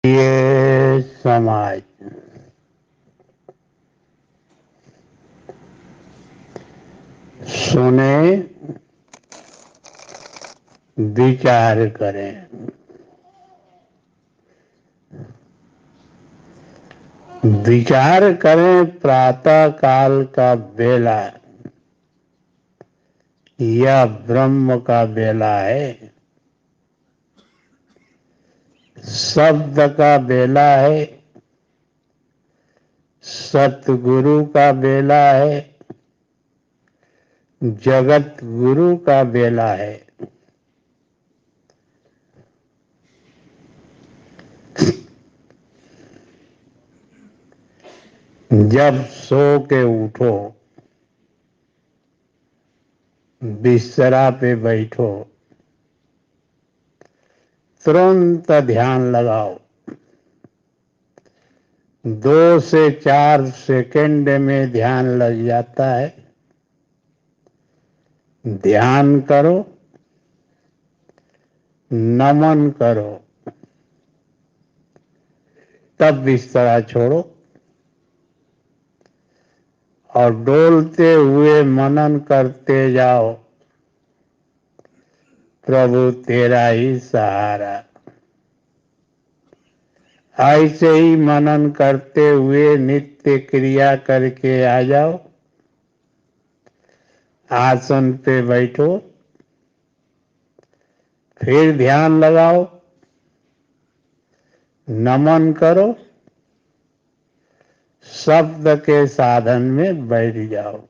ये समाज सुने, विचार करें। विचार करें, प्रातः काल का बेला यह ब्रह्म का बेला है, शब्द का बेला है, सतगुरु का बेला है, जगत गुरु का बेला है। जब सो के उठो, बिस्तरा पे बैठो, तुरंत ध्यान लगाओ। 2 से 4 सेकंड में ध्यान लग जाता है। ध्यान करो, नमन करो, तब बिस्तरा छोड़ो और डोलते हुए मनन करते जाओ, प्रभु तेरा ही सहारा। ऐसे ही मनन करते हुए नित्य क्रिया करके आ जाओ। आसन पे बैठो, फिर ध्यान लगाओ, नमन करो, शब्द के साधन में बैठ जाओ।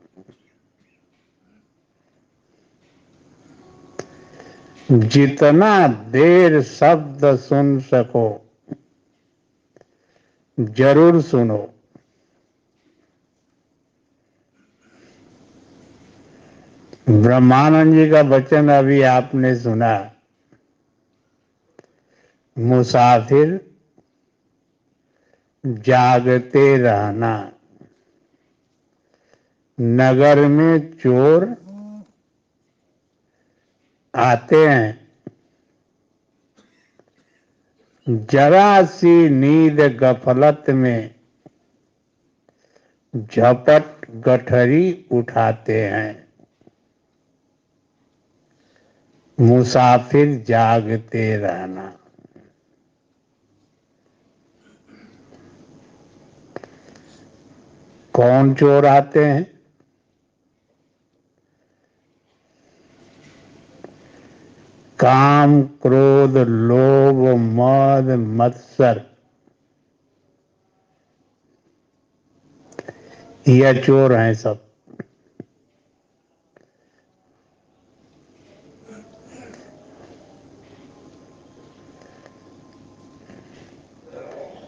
जितना देर शब्द सुन सको जरूर सुनो। ब्रह्मानंद जी का वचन अभी आपने सुना। मुसाफिर जागते रहना, नगर में चोर आते हैं, जरा सी नींद गफलत में झपट गठरी उठाते हैं। मुसाफिर जागते रहना। कौन चोर आते हैं? काम, क्रोध, लोभ, मद, मत्सर, यह चोर हैं सब।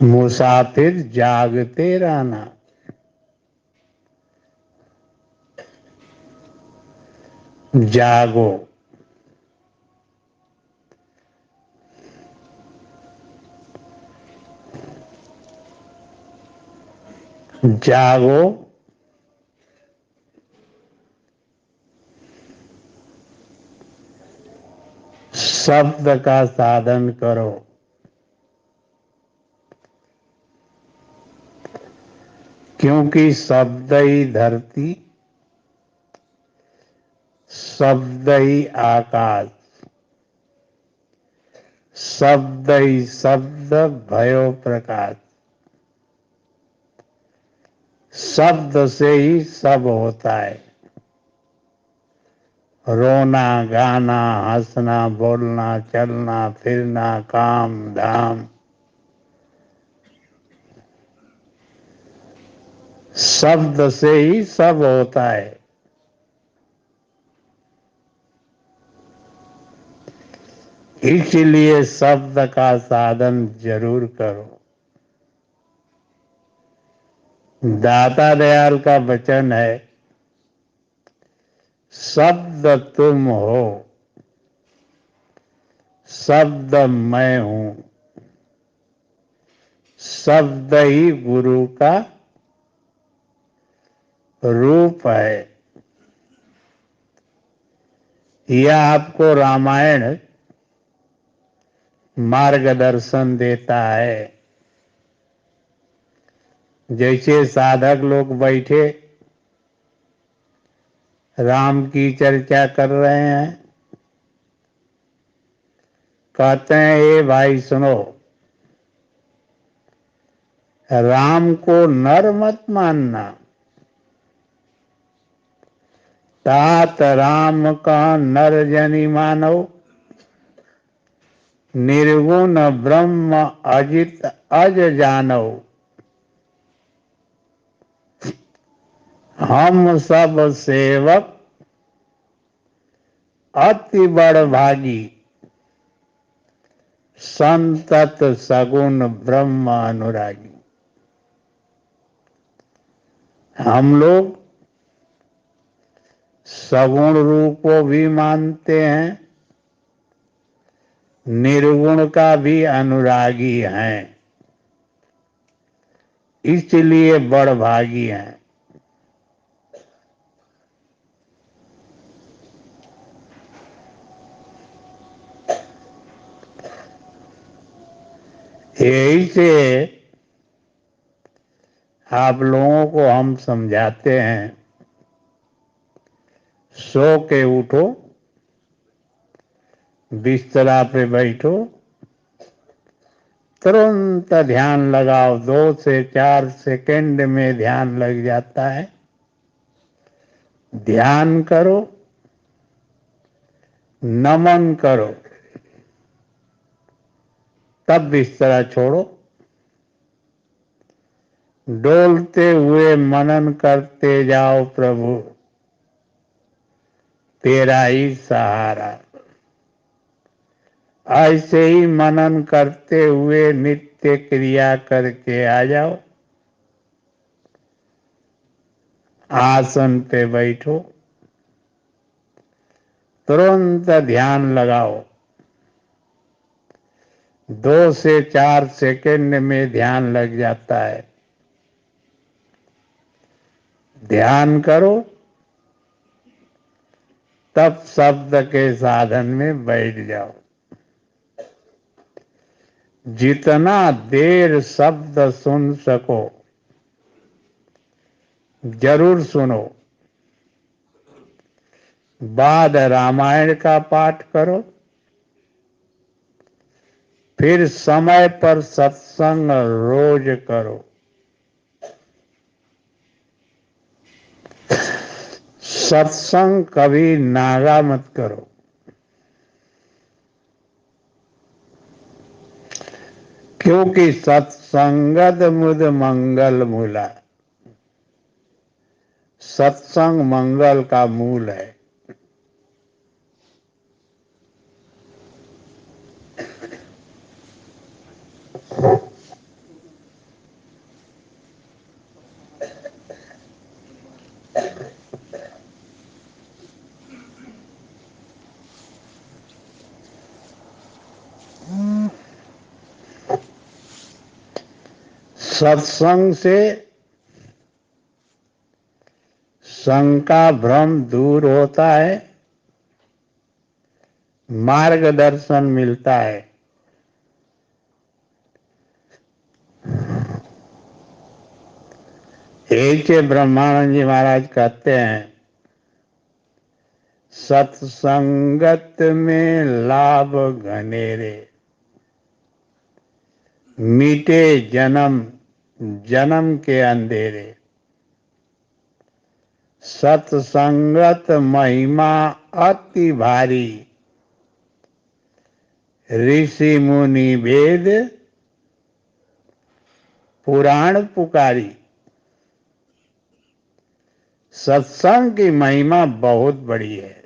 मुसाफिर जागते रहना। जागो, जागो, शब्द का साधन करो। क्योंकि शब्द ही धरती, शब्द ही आकाश, शब्द ही शब्द भयो प्रकाश। शब्द से ही सब होता है। रोना, गाना, हंसना, बोलना, चलना, फिरना, काम धाम, शब्द से ही सब होता है। इसलिए शब्द का साधन जरूर करो। दाता दयाल का वचन है, शब्द तुम हो, शब्द मैं हूं, शब्द ही गुरु का रूप है। यह आपको रामायण मार्गदर्शन देता है। जैसे साधक लोग बैठे राम की चर्चा कर रहे हैं, कहते हैं ए भाई सुनो, राम को नर मत मानना, तात राम का नर जनि मानो, निर्गुण ब्रह्म अजित अज जानो। हम सब सेवक अति बड़ भागी, संतत सगुण ब्रह्म अनुरागी। हम लोग सगुण रूप को भी मानते हैं, निर्गुण का भी अनुरागी हैं, इसलिए बड़भागी हैं। यही से आप लोगों को हम समझाते हैं, सो के उठो, बिस्तरा पे बैठो, तुरंत ध्यान लगाओ। 2 से 4 सेकंड में ध्यान लग जाता है। ध्यान करो, नमन करो, तब बिस्तरा छोड़ो। डोलते हुए मनन करते जाओ, प्रभु तेरा ही सहारा। ऐसे ही मनन करते हुए नित्य क्रिया करके आ जाओ। आसन पे बैठो, तुरंत ध्यान लगाओ। 2 से 4 सेकंड में ध्यान लग जाता है। ध्यान करो, तब शब्द के साधन में बैठ जाओ। जितना देर शब्द सुन सको जरूर सुनो। बाद रामायण का पाठ करो, फिर समय पर सत्संग रोज करो। सत्संग कभी नागा मत करो। क्योंकि सत्संगद मुद मंगल मूला, सत्संग मंगल का मूल है। सत्संग से शंका भ्रम दूर होता है, मार्गदर्शन मिलता है। एक ब्रह्मानंद जी महाराज कहते हैं, सत्संगत में लाभ घनेरे, मीटे जन्म जन्म के अंधेरे। सत्संगत महिमा अति भारी, ऋषि मुनि वेद पुराण पुकारी। सत्संग की महिमा बहुत बड़ी है।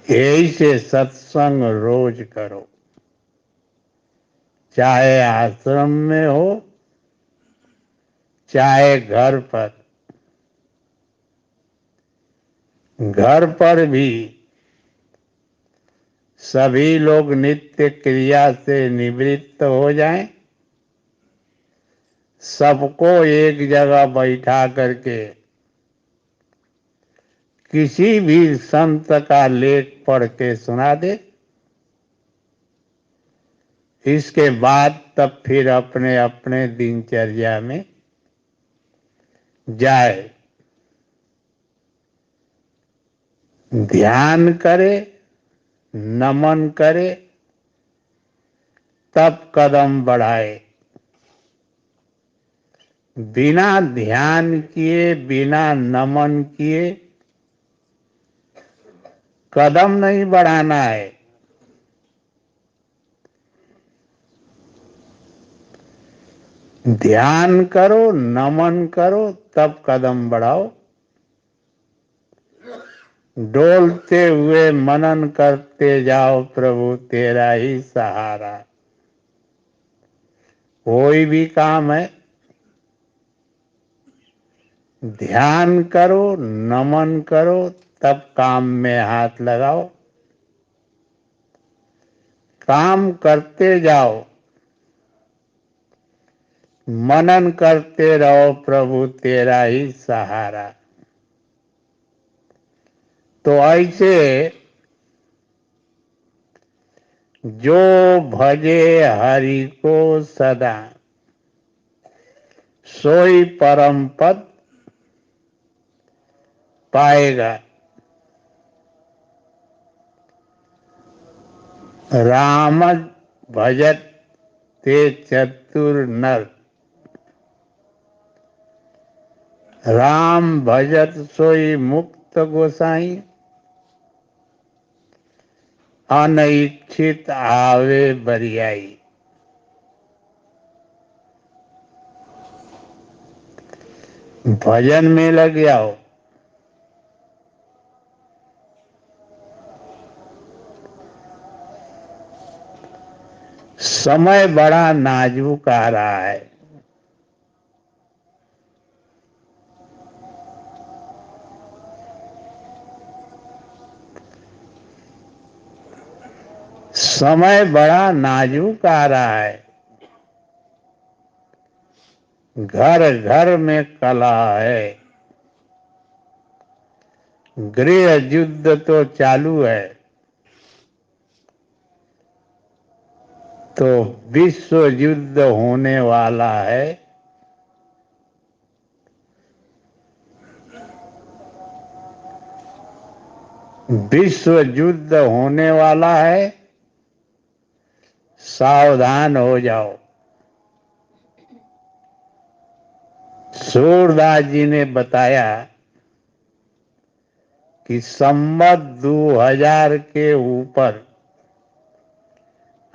यही से सत्संग रोज करो, चाहे आश्रम में हो चाहे घर पर। घर पर भी सभी लोग नित्य क्रिया से निवृत्त हो जाएं, सबको एक जगह बैठा करके किसी भी संत का लेख पढ़ के सुना दे, इसके बाद तब फिर अपने अपने दिनचर्या में जाए, ध्यान करे, नमन करे, तब कदम बढ़ाए। बिना ध्यान किए, बिना नमन किए कदम नहीं बढ़ाना है। ध्यान करो, नमन करो, तब कदम बढ़ाओ। डोलते हुए मनन करते जाओ, प्रभु तेरा ही सहारा। कोई भी काम है, ध्यान करो, नमन करो, तब काम में हाथ लगाओ। काम करते जाओ, मनन करते रहो, प्रभु तेरा ही सहारा। तो ऐसे जो भजे हरि को सदा, सोई परम पद पाएगा। राम भजत ते चतुर नर, राम भजत सोई मुक्त गोसाई, अनइच्छित आवे बरियाई। भजन में लग जाओ। समय बड़ा नाजुक आ रहा है। समय बड़ा नाजुक आ रहा है। घर घर में कलह है। गृह युद्ध तो चालू है, तो विश्व युद्ध होने वाला है। विश्व युद्ध होने वाला है, सावधान हो जाओ। सूरदास जी ने बताया कि संवत 2000 के ऊपर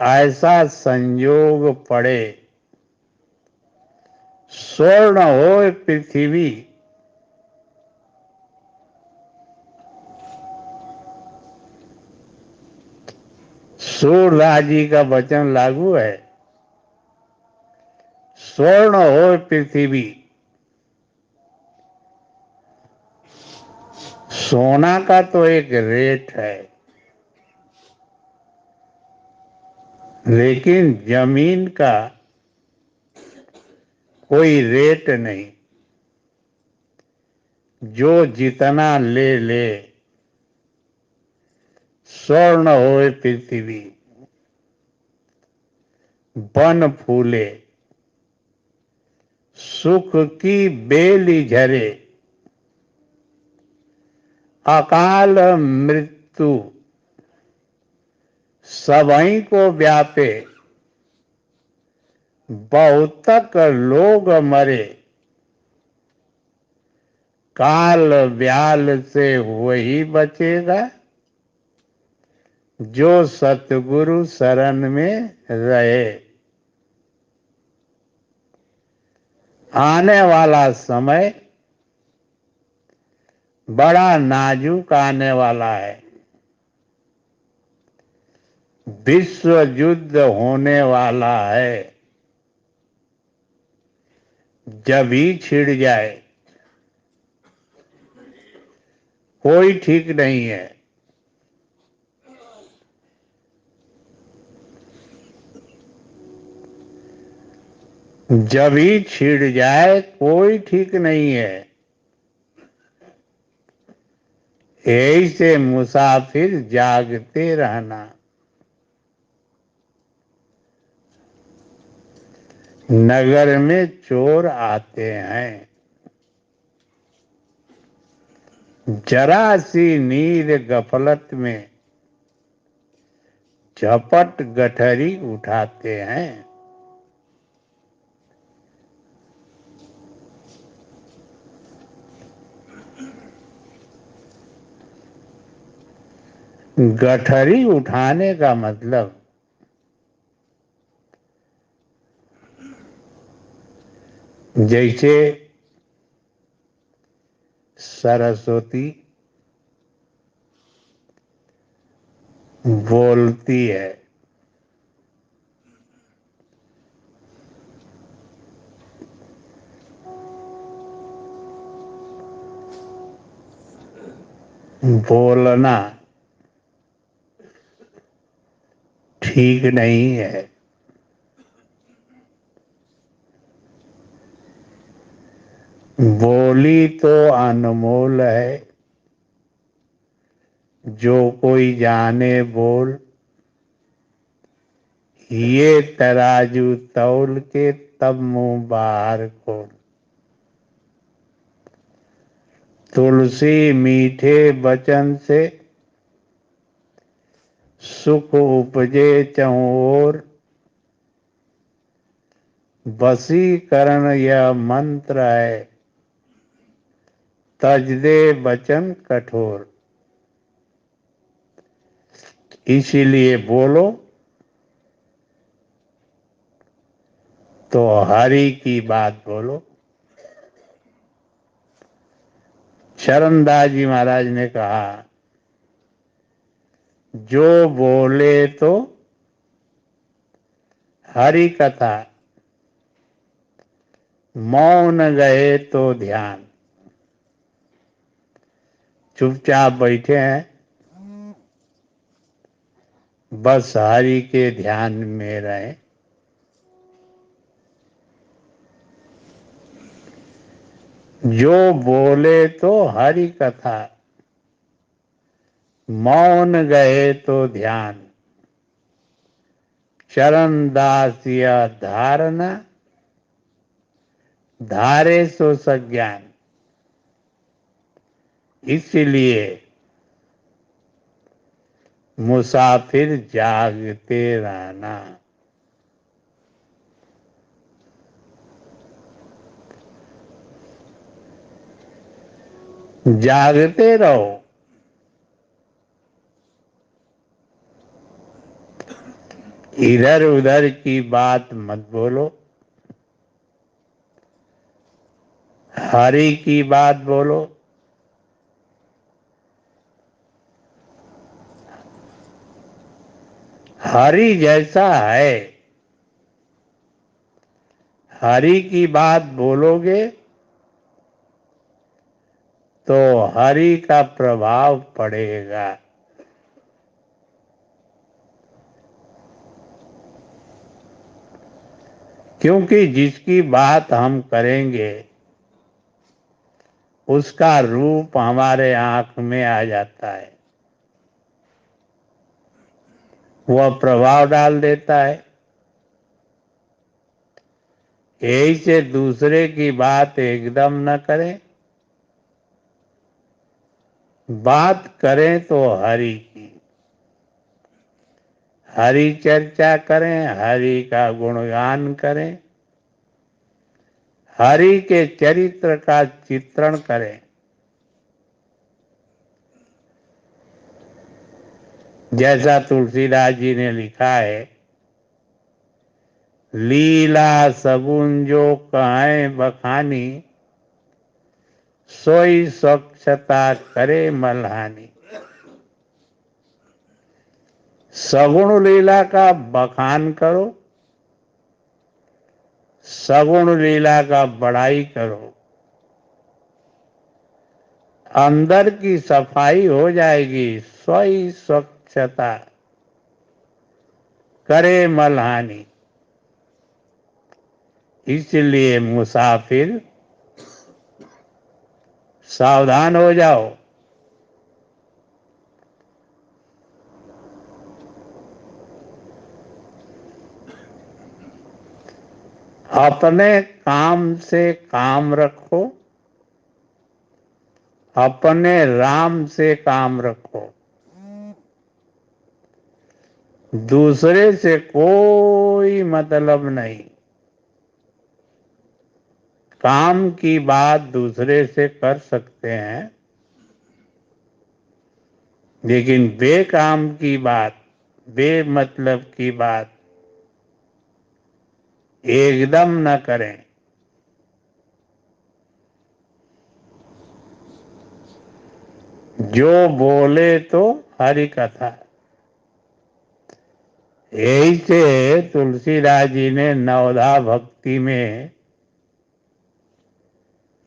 ऐसा संयोग पड़े, स्वर्ण हो पृथ्वी, सूरदास जी का वचन लागू है। स्वर्ण हो पृथ्वी, सोना का तो एक रेट है, लेकिन जमीन का कोई रेट नहीं। जो जितना ले ले, स्वर्ण होए पृथ्वी, वन फूले, सुख की बेली झरे, अकाल मृत्यु सबई को व्यापे, बहुतक लोग मरे, काल व्याल से वही बचेगा जो सतगुरु शरण में रहे। आने वाला समय बड़ा नाजुक आने वाला है। विश्व युद्ध होने वाला है। जब ही छिड़ जाए, कोई ठीक नहीं है। जब ही छिड़ जाए, कोई ठीक नहीं है। यही से मुसाफिर जागते रहना। नगर में चोर आते हैं, जरा सी नींद गफलत में झपट गठरी उठाते हैं। गठरी उठाने का मतलब जैसे सरस्वती बोलती है, बोलना ठीक नहीं है। बोली तो अनमोल है, जो कोई जाने बोल। ये तराजू तौल के तब मुंह बाहर खोल। तुलसी मीठे वचन से सुख उपजे चहुं ओर। वशीकरण यह मंत्र है, तज दे वचन कठोर। इसीलिए बोलो तो हरि की बात बोलो। चरणदास जी महाराज ने कहा, जो बोले तो हरि कथा, मौन गए तो ध्यान। चुपचाप बैठे हैं, बस हरि के ध्यान में रहे। जो बोले तो हरि कथा, मौन गए तो ध्यान। चरण दास यह धारणा, धारे सो सज्ञान। इसलिए मुसाफिर जागते रहना। जागते रहो। इधर उधर की बात मत बोलो, हरि की बात बोलो। हरि जैसा है, हरि की बात बोलोगे तो हरि का प्रभाव पड़ेगा। क्योंकि जिसकी बात हम करेंगे उसका रूप हमारे आंख में आ जाता है, वह प्रभाव डाल देता है। यही से दूसरे की बात एकदम न करें, बात करें तो हरि की। हरि चर्चा करें, हरि का गुणगान करें, हरि के चरित्र का चित्रण करें। जैसा तुलसीदास जी ने लिखा है, लीला सगुन जो कहें बखानी, सोई स्वच्छता करे मलहानी। सगुण लीला का बखान करो, सगुण लीला का बड़ाई करो, अंदर की सफाई हो जाएगी। सोई स्वच्छता करे मलहानी। इसलिए मुसाफिर सावधान हो जाओ। अपने काम से काम रखो, अपने राम से काम रखो, दूसरे से कोई मतलब नहीं। काम की बात दूसरे से कर सकते हैं, लेकिन बेकाम की बात, बेमतलब की बात एकदम न करें। जो बोले तो हरि कथा। यही से तुलसीदास जी ने नवधा भक्ति में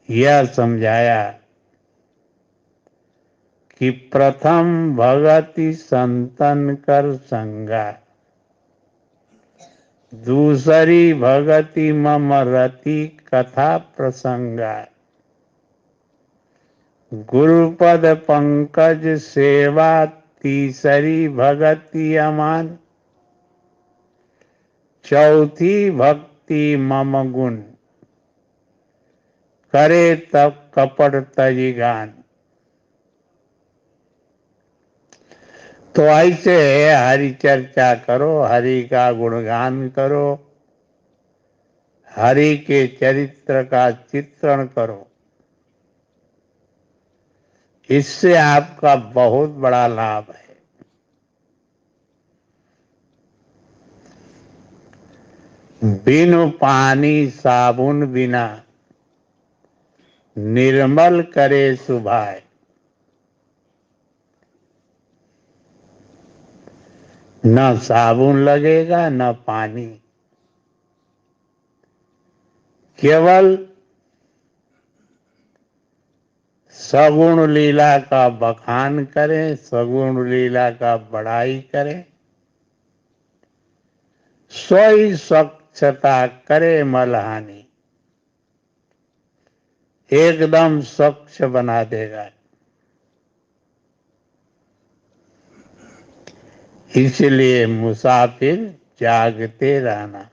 यह समझाया कि प्रथम भगति संतन कर संगा, दूसरी भगति मम रति कथा प्रसंगा, गुरुपद पंकज सेवा तीसरी भगति अमान, चौथी भक्ति मम गुण करे तब कपट तजी गान। तो ऐसे हरि चर्चा करो, हरि का गुणगान करो, हरि के चरित्र का चित्रण करो। इससे आपका बहुत बड़ा लाभ है। बिनु पानी साबुन बिना निर्मल करे सुभाए, न साबुन लगेगा न पानी। केवल सगुण लीला का बखान करें, सगुण लीला का बड़ाई करें, स्वयं स्वच्छता करे मलहानी, एकदम स्वच्छ बना देगा। इसलिए मुसाफिर जागते रहना।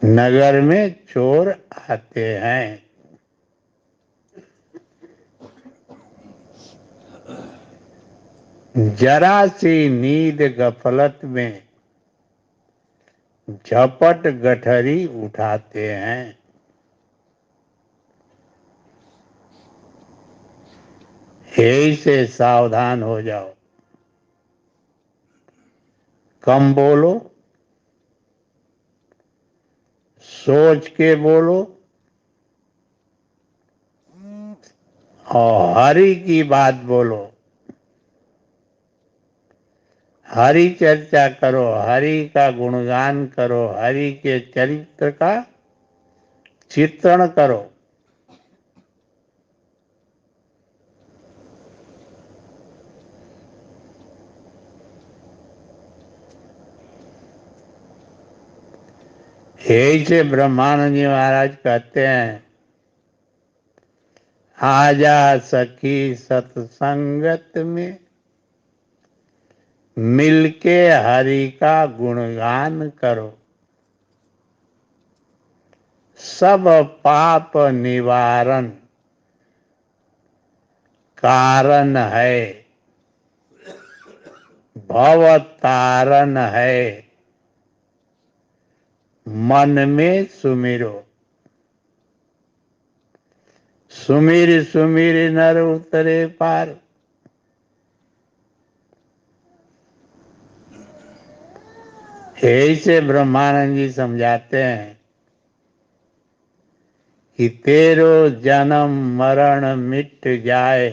नगर में चोर आते हैं, जरा सी नींद गफलत में झपट गठरी उठाते हैं। यही से सावधान हो जाओ। कम बोलो, सोच के बोलो और हरि की बात बोलो। हरि चर्चा करो, हरि का गुणगान करो, हरि के चरित्र का चित्रण करो। यही से ब्रह्मानंद जी महाराज कहते हैं, आजा सखी सत्संगत में मिलके हरि का गुणगान करो, सब पाप निवारण कारण है, भव तारण है, मन में सुमिरो। सुमिर सुमिर नर उतरे पार। ऐसे ब्रह्मानंद जी समझाते हैं कि तेरो जन्म मरण मिट जाए,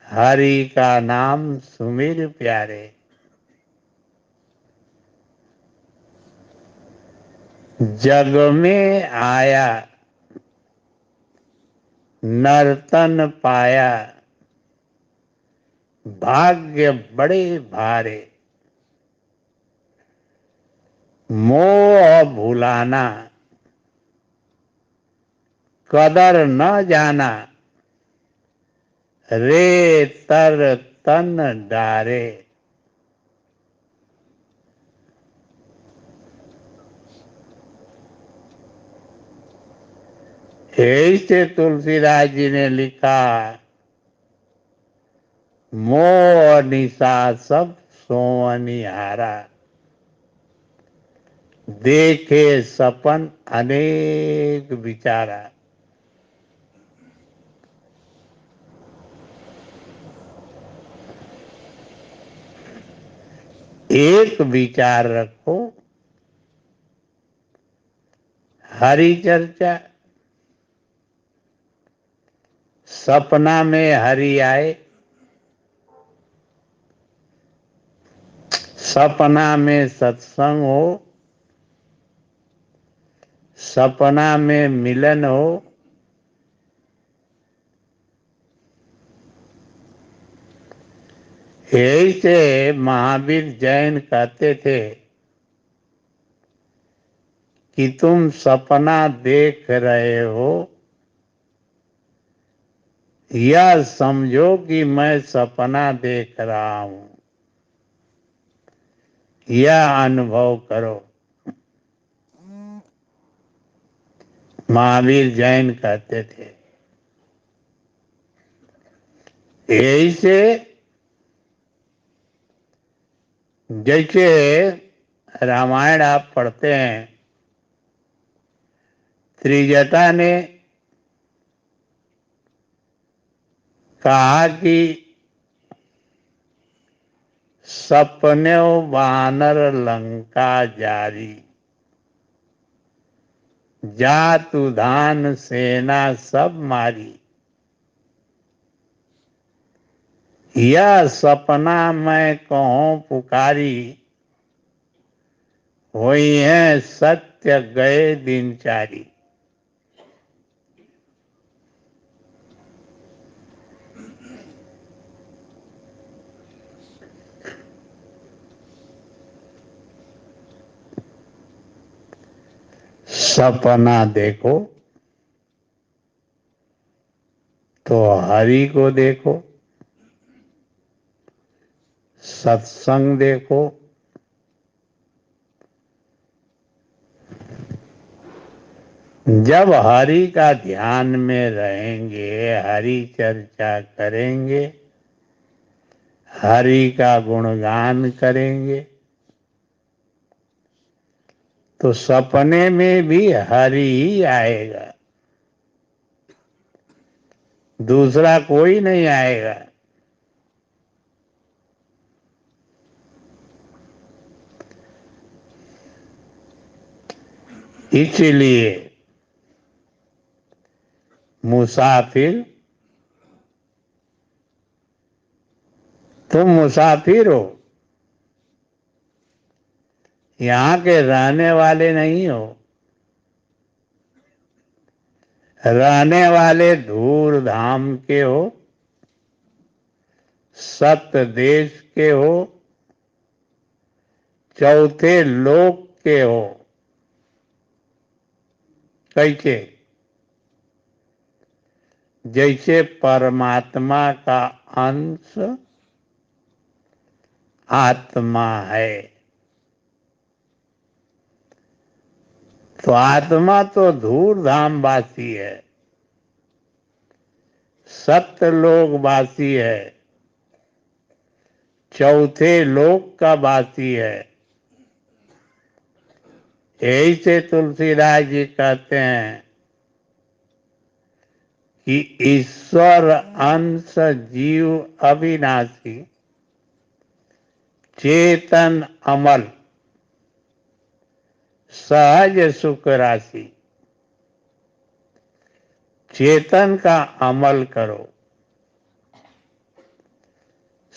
हरि का नाम सुमिर प्यारे। जग में आया नर्तन पाया, भाग्य बड़े भारे, मोह भुलाना कदर न जाना, रे तर तन डारे। ऐसे तुलसीदास जी ने लिखा, मोह निशा सब सोवनिहारा, देखे सपन अनेक विचारा। एक विचार रखो, हरि चर्चा। सपना में हरि आए, सपना में सत्संग हो, सपना में मिलन हो, ऐसे महावीर जैन कहते थे कि तुम सपना देख रहे हो, यह समझो कि मैं सपना देख रहा हूं, यह अनुभव करो। महावीर जैन कहते थे। ऐसे जैसे रामायण आप पढ़ते हैं, त्रिजटा ने कहा कि सपने वानर लंका जारी, जातु धान सेना सब मारी, यह सपना मैं कहूं पुकारी, हुई है सत्य गए दिनचारी। सपना देखो तो हरि को देखो, सत्संग देखो, जब हरि का ध्यान में रहेंगे, हरि चर्चा करेंगे, हरि का गुणगान करेंगे, तो सपने में भी हरि ही आएगा, दूसरा कोई नहीं आएगा। इसलिए मुसाफिर, तुम मुसाफिर हो, यहाँ के रहने वाले नहीं हो। रहने वाले दूर धाम के हो, सप्त देश के हो, चौथे लोक के हो। कैसे? जैसे परमात्मा का अंश आत्मा है, तो आत्मा तो धूर धाम वासी है, सत्यलोक वासी है, चौथे लोक का वासी है। ऐसे तुलसीदास जी कहते हैं कि ईश्वर अंश जीव अविनाशी, चेतन अमल, सहज सुख राशि। चेतन का अमल करो,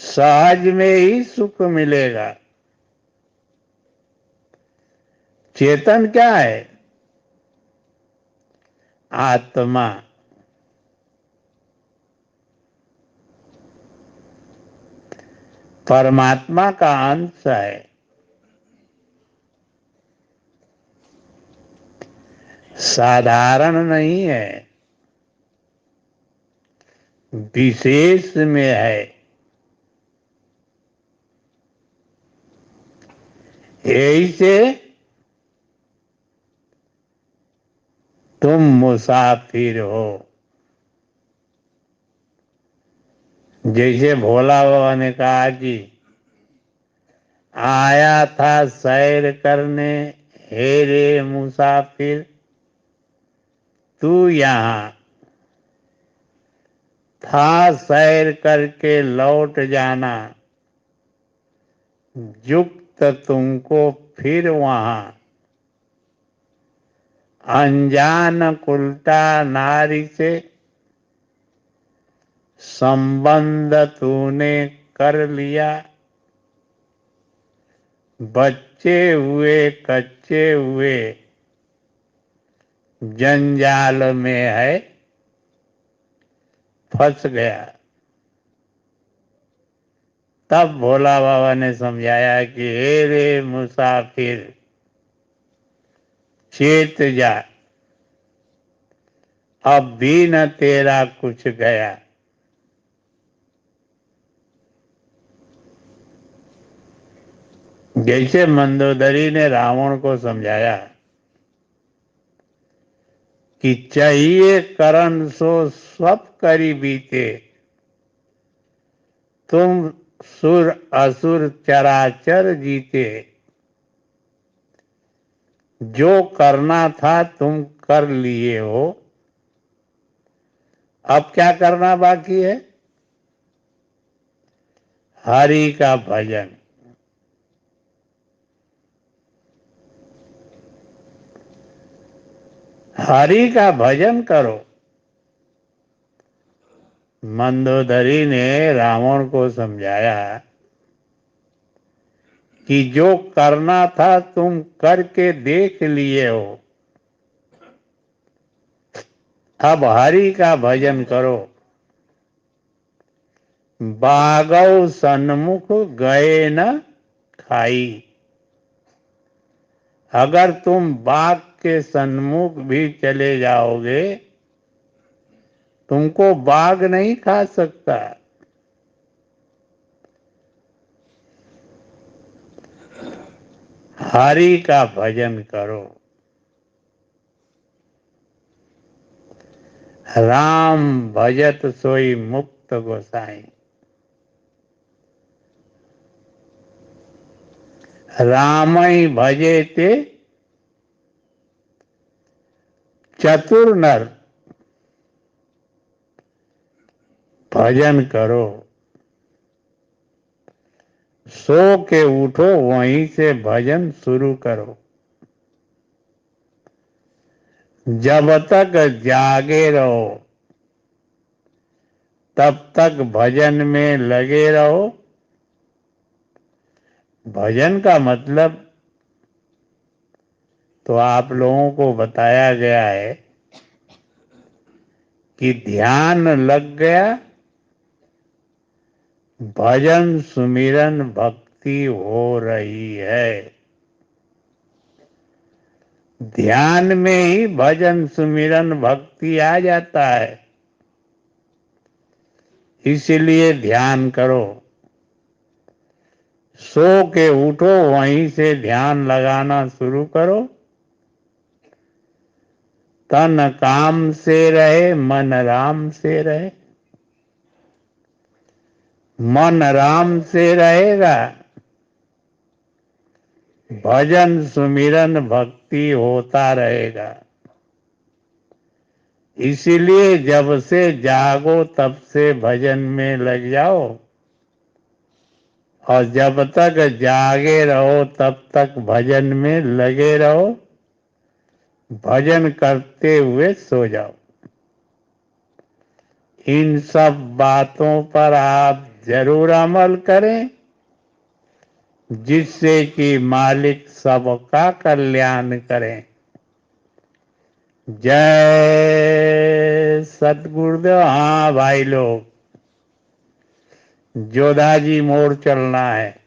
सहज में ही सुख मिलेगा। चेतन क्या है? आत्मा। परमात्मा का अंश है, साधारण नहीं है, विशेष में है। यही से तुम मुसाफिर हो। जैसे भोला बाबा ने कहा कि आया था सैर करने, हे रे मुसाफिर, तू यहाँ था सैर करके लौट जाना, युक्त तुमको फिर वहां, अनजान कुलटा नारी से संबंध तूने कर लिया, बच्चे हुए कच्चे हुए जंजाल में है फंस गया। तब भोला बाबा ने समझाया कि हे रे मुसाफिर, चेत जा, अब भी न तेरा कुछ गया। जैसे मंदोदरी ने रावण को समझाया कि चाहिए करण सो सब करी बीते, तुम सुर असुर चराचर जीते, जो करना था तुम कर लिए हो, अब क्या करना बाकी है? हरि का भजन। हरि का भजन करो। मंदोदरी ने रावण को समझाया कि जो करना था तुम करके देख लिए हो, अब हरि का भजन करो। बागौ सन्मुख गए न खाई, अगर तुम बाघ के सन्मुख भी चले जाओगे, तुमको बाघ नहीं खा सकता। हरि का भजन करो। राम भजत सोई मुक्त गोसाई। रामई भजे ते चतुर नर। भजन करो, सो के उठो, वहीं से भजन शुरू करो। जब तक जागे रहो तब तक भजन में लगे रहो। भजन का मतलब तो आप लोगों को बताया गया है कि ध्यान लग गया, भजन सुमिरन भक्ति हो रही है। ध्यान में ही भजन सुमिरन भक्ति आ जाता है। इसलिए ध्यान करो, सो के उठो, वहीं से ध्यान लगाना शुरू करो। तन काम से रहे, मन राम से रहे। मन राम से रहेगा, भजन सुमिरन भक्ति होता रहेगा। इसीलिए जब से जागो तब से भजन में लग जाओ, और जब तक जागे रहो तब तक भजन में लगे रहो। भजन करते हुए सो जाओ। इन सब बातों पर आप जरूर अमल करें, जिससे कि मालिक सबका कल्याण करें। जय सतगुरुदेव। हाँ भाई लोग, जोधाजी मोड़ चलना है।